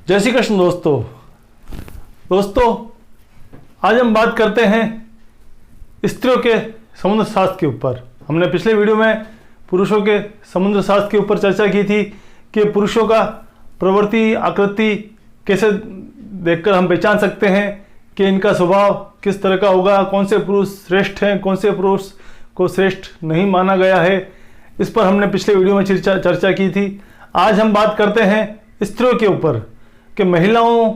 जय श्री कृष्ण दोस्तों आज हम बात करते हैं स्त्रियों के समुद्र शास्त्र के ऊपर। हमने पिछले वीडियो में पुरुषों के समुद्र शास्त्र के ऊपर चर्चा की थी कि पुरुषों का प्रवृत्ति आकृति कैसे देखकर हम पहचान सकते हैं कि इनका स्वभाव किस तरह का होगा, कौन से पुरुष श्रेष्ठ हैं, कौन से पुरुष को श्रेष्ठ नहीं माना गया है। इस पर हमने पिछले वीडियो में चर्चा की थी। आज हम बात करते हैं स्त्रियों के ऊपर कि महिलाओं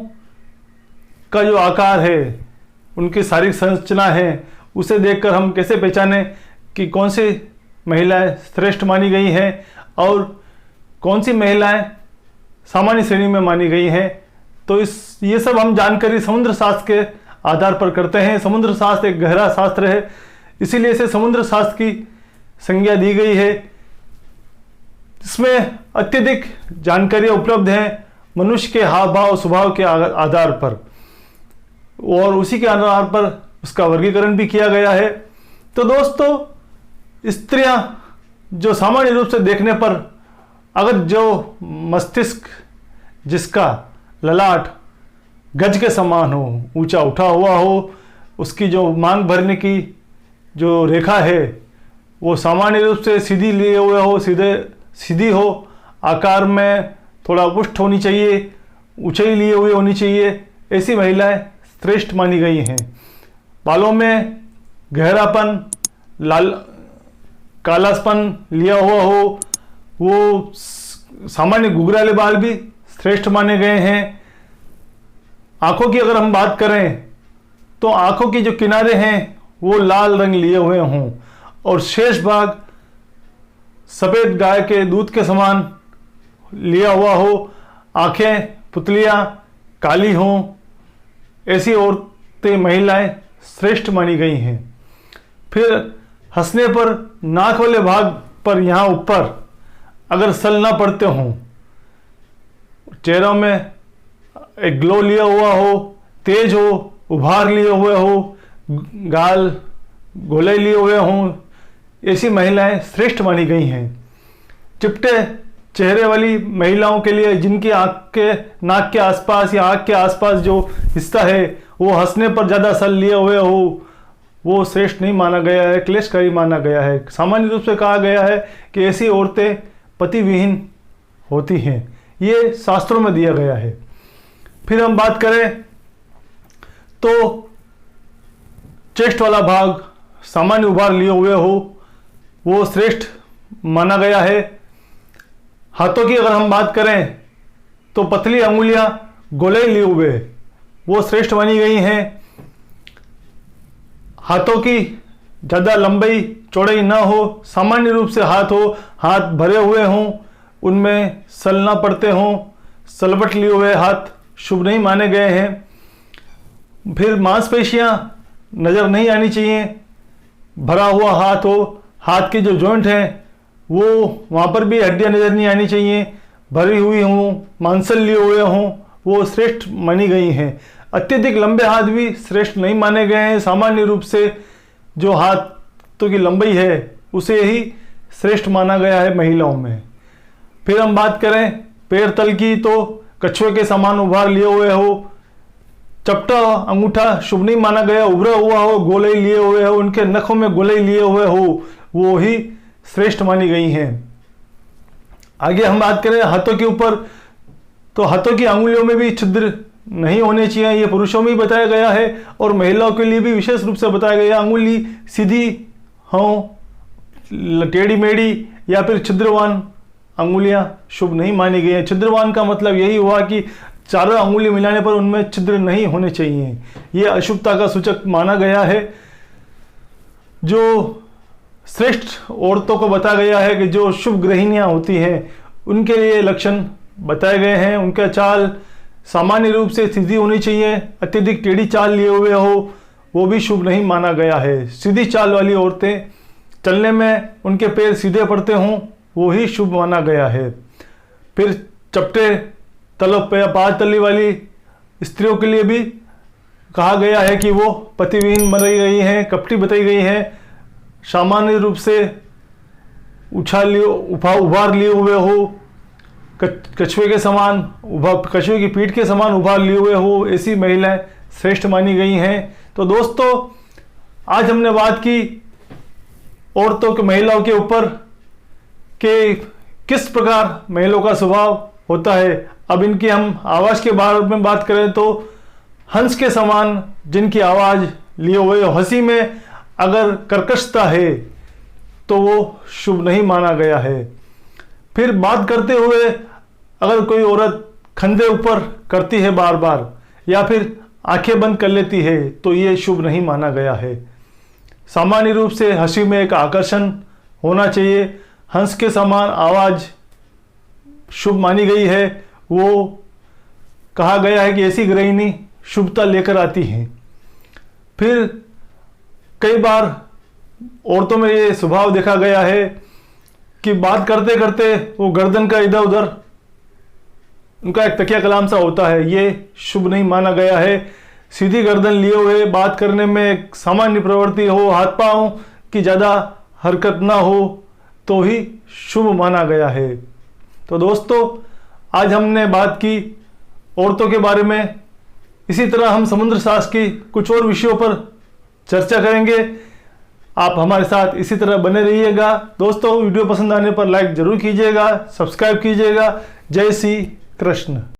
का जो आकार है, उनकी शारीरिक संरचना है, उसे देखकर हम कैसे पहचानें कि कौन सी महिलाएं श्रेष्ठ मानी गई हैं और कौन सी महिलाएं सामान्य श्रेणी में मानी गई हैं। तो ये सब हम जानकारी समुद्र शास्त्र के आधार पर करते हैं। समुद्र शास्त्र एक गहरा शास्त्र है, इसीलिए इसे समुद्र शास्त्र की संज्ञा दी गई है। इसमें अत्यधिक जानकारियाँ उपलब्ध हैं मनुष्य के हाव भाव स्वभाव के आधार पर, और उसी के आधार पर उसका वर्गीकरण भी किया गया है। तो दोस्तों, स्त्रियां जो सामान्य रूप से देखने पर, अगर जो मस्तिष्क जिसका ललाट गज के समान हो, ऊंचा उठा हुआ हो, उसकी जो मांग भरने की जो रेखा है वो सामान्य रूप से सीधी लिए हुए हो, सीधी हो, आकार में थोड़ा पुष्ट होनी चाहिए, ऊंचाई लिए हुए होनी चाहिए, ऐसी महिलाएं श्रेष्ठ मानी गई हैं। बालों में गहरापन, लाल कालापन लिया हुआ हो, वो सामान्य घुंघराले बाल भी श्रेष्ठ माने गए हैं। आंखों की अगर हम बात करें तो आंखों की जो किनारे हैं वो लाल रंग लिए हुए हों और शेष भाग सफ़ेद गाय के दूध के समान लिया हुआ हो, आंखें पुतलियां काली हों, ऐसी औरतें महिलाएं श्रेष्ठ मानी गई हैं। फिर हंसने पर नाक वाले भाग पर यहाँ ऊपर अगर सल ना पड़ते हों, चेहरों में एक ग्लो लिया हुआ हो, तेज हो, उभार लिए हुए हो, गाल गोले लिए हुए हों, ऐसी महिलाएं श्रेष्ठ मानी गई हैं। चिपटे चेहरे वाली महिलाओं के लिए, जिनकी आँख के नाक के आसपास या आँख के आसपास जो हिस्सा है वो हंसने पर ज़्यादा सल लिए हुए हो, वो श्रेष्ठ नहीं माना गया है, क्लेशकारी माना गया है। सामान्य रूप से कहा गया है कि ऐसी औरतें पति विहीन होती हैं, ये शास्त्रों में दिया गया है। फिर हम बात करें तो चेस्ट वाला भाग सामान्य उभार लिए हुए हो, वो श्रेष्ठ माना गया है। हाथों की अगर हम बात करें तो पतली अंगुलियां गोले लिए हुए, वो श्रेष्ठ मानी गई हैं। हाथों की ज़्यादा लंबाई चौड़ाई ना हो, सामान्य रूप से हाथ हो, हाथ भरे हुए हों, उनमें सल ना पड़ते हों, सलवट लिए हुए हाथ शुभ नहीं माने गए हैं। फिर मांसपेशियां नज़र नहीं आनी चाहिए, भरा हुआ हाथ हो, हाथ के जो जॉइंट हैं वो वहाँ पर भी हड्डियाँ नज़र नहीं आनी चाहिए, भरी हुई हों, मांसल लिए हुए हों, वो श्रेष्ठ मानी गई हैं। अत्यधिक लंबे हाथ भी श्रेष्ठ नहीं माने गए हैं। सामान्य रूप से जो हाथों की लंबाई है उसे ही श्रेष्ठ माना गया है महिलाओं में। फिर हम बात करें पैर तल की तो कछुए के समान उभार लिए हुए हो, चपटा अंगूठा शुभ नहीं माना गया, उभरा हुआ हो, गोले लिए हुए हो, उनके नखों में गोले लिए हुए हो, वो ही श्रेष्ठ मानी गई हैं। आगे हम बात करें हाथों के ऊपर तो हाथों की अंगुलियों में भी छिद्र नहीं होने चाहिए, ये पुरुषों में ही बताया गया है और महिलाओं के लिए भी विशेष रूप से बताया गया। अंगुली सीधी हो, टेढ़ी मेढ़ी या फिर छिद्रवान अंगुलियां शुभ नहीं मानी गई हैं। छिद्रवान का मतलब यही हुआ कि चारों अंगुली मिलाने पर उनमें छिद्र नहीं होने चाहिए, ये अशुभता का सूचक माना गया है। जो श्रेष्ठ औरतों को बताया गया है कि जो शुभ गृहिणियाँ होती हैं उनके लिए लक्षण बताए गए हैं। उनका चाल सामान्य रूप से सीधी होनी चाहिए, अत्यधिक टेढ़ी चाल लिए हुए हो वो भी शुभ नहीं माना गया है। सीधी चाल वाली औरतें, चलने में उनके पैर सीधे पड़ते हों, वो ही शुभ माना गया है। फिर चपटे तलों पे पाँच तली वाली स्त्रियों के लिए भी कहा गया है कि वो पतिविहीन बनाई गई हैं, कपटी बताई गई हैं। सामान्य रूप से उभार लिए हुए हो, कछुए के समान कछुए की पीठ के समान उभार लिए हुए हो, ऐसी महिलाएं श्रेष्ठ मानी गई हैं। तो दोस्तों आज हमने बात की औरतों के महिलाओं के ऊपर कि किस प्रकार महिलाओं का स्वभाव होता है। अब इनकी हम आवाज़ के बारे में बात करें तो हंस के समान जिनकी आवाज़ लिए हुए हंसी में अगर कर्कशता है तो वो शुभ नहीं माना गया है। फिर बात करते हुए अगर कोई औरत कंधे ऊपर करती है बार बार या फिर आंखें बंद कर लेती है तो ये शुभ नहीं माना गया है। सामान्य रूप से हंसी में एक आकर्षण होना चाहिए। हंस के समान आवाज़ शुभ मानी गई है। वो कहा गया है कि ऐसी गृहिणी शुभता लेकर आती हैं। फिर कई बार औरतों में ये स्वभाव देखा गया है कि बात करते करते वो गर्दन का इधर उधर उनका एक तकिया कलाम सा होता है, ये शुभ नहीं माना गया है। सीधी गर्दन लिए हुए बात करने में एक सामान्य प्रवृत्ति हो, हाथ पांव की ज़्यादा हरकत ना हो तो ही शुभ माना गया है। तो दोस्तों आज हमने बात की औरतों के बारे में। इसी तरह हम समुद्र शास्त्र की कुछ और विषयों पर चर्चा करेंगे। आप हमारे साथ इसी तरह बने रहिएगा। दोस्तों वीडियो पसंद आने पर लाइक जरूर कीजिएगा, सब्सक्राइब कीजिएगा। जय श्री कृष्ण।